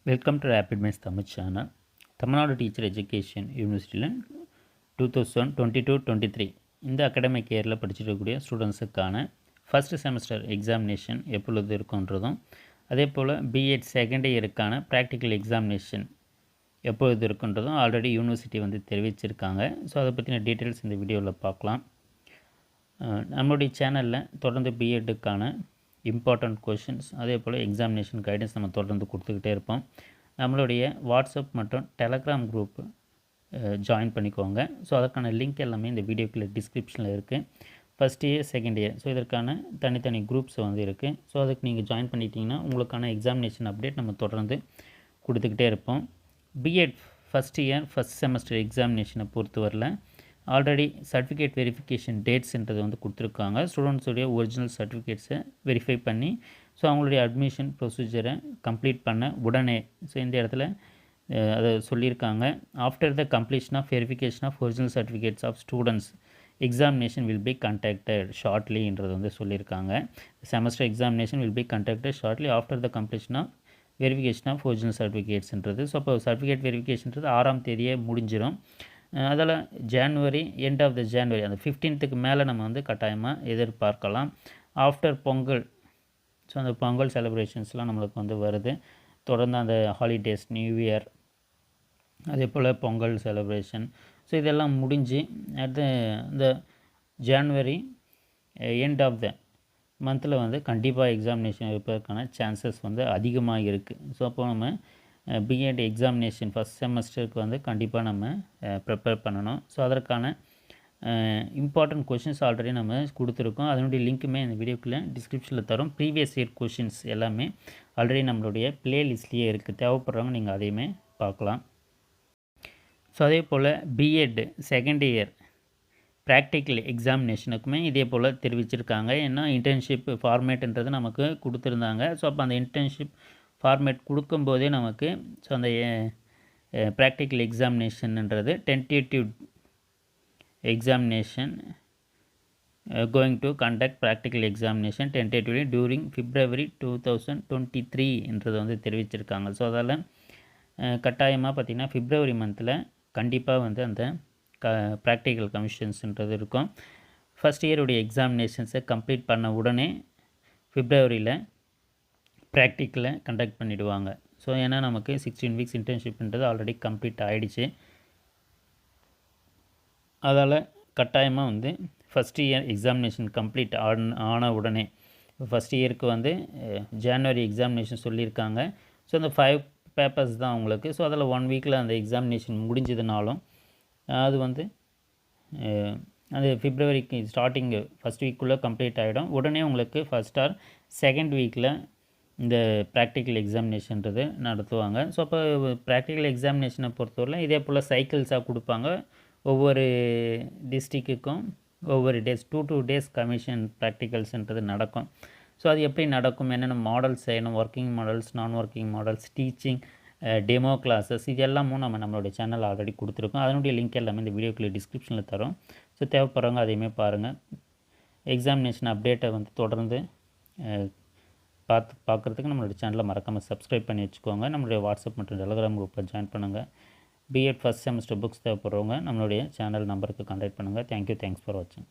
Welcome to rapid minds Tamil channel. Tamil Nadu teacher education யூனிவர்சிட்டியில் 2022-23 இந்த academic இயரில் படிச்சுட்டு இருக்கக்கூடிய ஸ்டூடெண்ட்ஸுக்கான ஃபஸ்ட் செமஸ்டர் எக்ஸாமினேஷன் எப்பொழுது இருக்குன்றதும், அதே போல் B.Ed செகண்ட் இயருக்கான ப்ராக்டிக்கல் எக்ஸாமினேஷன் எப்பொழுது இருக்குன்றதும் ஆல்ரெடி யூனிவர்சிட்டி வந்து தெரிவிச்சிருக்காங்க. ஸோ அதை பற்றின டீட்டெயில்ஸ் இந்த வீடியோவில் பார்க்கலாம். நம்மளுடைய சேனலில் தொடர்ந்து B.Edக்கான இம்பார்ட்டண்ட் கொஷின்ஸ், அதே போல் எக்ஸாமினேஷன் கைடன்ஸ் நம்ம தொடர்ந்து கொடுத்துக்கிட்டே இருப்போம். நம்மளுடைய வாட்ஸ்அப் மற்றும் டெலகிராம் குரூப் ஜாயின் பண்ணிக்கோங்க. ஸோ அதற்கான லிங்க் எல்லாமே இந்த வீடியோக்குள்ள டிஸ்கிரிப்ஷனில் இருக்குது. First year second year so இதற்கான தனித்தனி குரூப்ஸ் வந்து இருக்குது. ஸோ அதுக்கு நீங்கள் ஜாயின் பண்ணிட்டீங்கன்னா உங்களுக்கான எக்ஸாமினேஷன் அப்டேட் நம்ம தொடர்ந்து கொடுத்துக்கிட்டே இருப்போம். B.Ed first year first semester எக்ஸாமினேஷனை பொறுத்தவரையில் ஆல்ரெடி சர்டிஃபிகேட் வெரிஃபிகேஷன் டேட்ஸ்ன்றது வந்து கொடுத்துருக்காங்க. ஸ்டூடெண்ட்ஸுடைய ஒரிஜினல் சர்டிஃபிகேட்ஸை வெரிஃபை பண்ணி ஸோ அவங்களுடைய அட்மிஷன் ப்ரொசீஜரை கம்ப்ளீட் பண்ண உடனே ஸோ இந்த இடத்துல அதை சொல்லியிருக்காங்க. After the completion of verification of original certificates of students examination will be conducted ஷார்ட்லின்றது வந்து சொல்லியிருக்காங்க. Semester examination will be conducted shortly after the completion of verification of original சர்டிஃபிகேட்ஸ்ன்றது. ஸோ அப்போ சர்டிஃபிகேட் வெரிஃபிகேஷன்றது 6ஆம் தேதியே முடிஞ்சிடும். அதில் January end of the January அந்த 15க்கு மேலே நம்ம வந்து கட்டாயமாக எதிர்பார்க்கலாம். ஆஃப்டர் பொங்கல் ஸோ அந்த பொங்கல் செலிப்ரேஷன்ஸ்லாம் நம்மளுக்கு வந்து வருது. தொடர்ந்து அந்த ஹாலிடேஸ், நியூ இயர், அதே போல் பொங்கல் செலிப்ரேஷன் ஸோ இதெல்லாம் முடிஞ்சு அடுத்து இந்த ஜான்வரி எண்ட் ஆஃப் த மந்தில் வந்து கண்டிப்பாக எக்ஸாமினேஷன் இருப்பதற்கான சான்சஸ் வந்து அதிகமாக இருக்குது. ஸோ அப்போ நம்ம B.Ed எக்ஸாமினேஷன் ஃபஸ்ட் செமஸ்டருக்கு வந்து கண்டிப்பாக நம்ம ப்ரிப்பேர் பண்ணணும். ஸோ அதற்கான இம்பார்ட்டன்ட் கொஷின்ஸ் ஆல்ரெடி நம்ம கொடுத்துருக்கோம். அதனுடைய லிங்க்குமே இந்த வீடியோக்குள்ளே டிஸ்கிரிப்ஷனில் தரும். ப்ரீவியஸ் இயர் கொஷின்ஸ் எல்லாமே ஆல்ரெடி நம்மளுடைய ப்ளேலிஸ்ட்லேயே இருக்குது. தேவைப்படுறவங்க நீங்கள் அதையுமே பார்க்கலாம். ஸோ அதே போல் B.Ed செகண்ட் இயர் ப்ராக்டிக்கல் எக்ஸாமினேஷனுக்குமே இதே போல் தெரிவிச்சிருக்காங்க. ஏன்னா இன்டர்ன்ஷிப் ஃபார்மேட்டுன்றது நமக்கு கொடுத்துருந்தாங்க. ஸோ அப்போ அந்த இன்டர்ன்ஷிப் ஃபார்மேட் கொடுக்கும்போதே நமக்கு ஸோ அந்த ப்ராக்டிக்கல் எக்ஸாமினேஷன்ன்றது tentative examination going to conduct practical examination tentatively during February 2023 என்றது வந்து தெரிவிச்சிருக்காங்க. ஸோ அதால் கட்டாயமாக பார்த்திங்கன்னா February மந்தில் கண்டிப்பாக வந்து அந்த ப்ராக்டிக்கல் கமிஷன்ஸ்ன்றது இருக்கும். ஃபஸ்ட் இயருடைய எக்ஸாமினேஷன்ஸை கம்ப்ளீட் பண்ண உடனே Februaryயில் ப்ராக்டிக்கலை கண்டக்ட் பண்ணிவிடுவாங்க. ஸோ ஏன்னா நமக்கு 16 வீக்ஸ் இன்டர்ன்ஷிப்ன்றது ஆல்ரெடி கம்ப்ளீட் ஆகிடுச்சு. அதால் கட்டாயமாக வந்து ஃபஸ்ட் இயர் எக்ஸாமினேஷன் கம்ப்ளீட் ஆன உடனே ஃபஸ்ட் இயருக்கு வந்து ஜான்வரி எக்ஸாமினேஷன் சொல்லியிருக்காங்க. ஸோ அந்த 5 பேப்பர்ஸ் தான் உங்களுக்கு. ஸோ அதில் 1 வீக்கில் அந்த எக்ஸாமினேஷன் முடிஞ்சதுனாலும் அது வந்து அது Februaryக்கு ஸ்டார்டிங்கு ஃபஸ்ட் வீக்குள்ளே கம்ப்ளீட் ஆகிடும். உடனே உங்களுக்கு ஃபஸ்ட் ஆர் செகண்ட் வீக்கில் இந்த ப்ராக்டிக்கல் எக்ஸாமினேஷன்றது நடத்துவாங்க. ஸோ அப்போ ப்ராக்டிக்கல் எக்ஸாமினேஷனை பொறுத்தவரை இதே போல் சைக்கிள்ஸாக கொடுப்பாங்க. ஒவ்வொரு டிஸ்ட்ரிக்குக்கும் ஒவ்வொரு டேஸ் 2 டேஸ் கமிஷன் ப்ராக்டிக்கல்ஸ்ன்றது நடக்கும். ஸோ அது எப்படி நடக்கும், என்னென்ன மாடல்ஸ் செய்யணும், ஒர்க்கிங் மாடல்ஸ், நான் working models, teaching, demo classes, இது எல்லாமும் நம்மளுடைய சேனல் ஆல்ரெடி கொடுத்துருக்கோம். அதனுடைய லிங்க் எல்லாமே இந்த வீடியோக்குள்ளே டிஸ்கிரிப்ஷனில் தரோம். ஸோ தேவைப்படுறவங்க அதையுமே பாருங்கள். எக்ஸாமினேஷன் அப்டேட்டை வந்து தொடர்ந்து பார்க்குறதுக்கு நம்மளுடைய சேனலை மறக்காமல் சப்ஸ்கிரைப் பண்ணி வச்சுக்கோங்க. நம்மளுடைய வாட்ஸ்அப் மற்றும் டெலகிராம் குரூப்பில் ஜாயின் பண்ணுங்கள். B.Ed ஃபஸ்ட் செமஸ்டர் புக்ஸ் தேவைப்படுறவங்க நம்மளுடைய சேனல் நம்பருக்கு கான்டாக்ட் பண்ணுங்கள். தேங்க்யூ. தேங்க்ஸ் ஃபார் வாட்சிங்.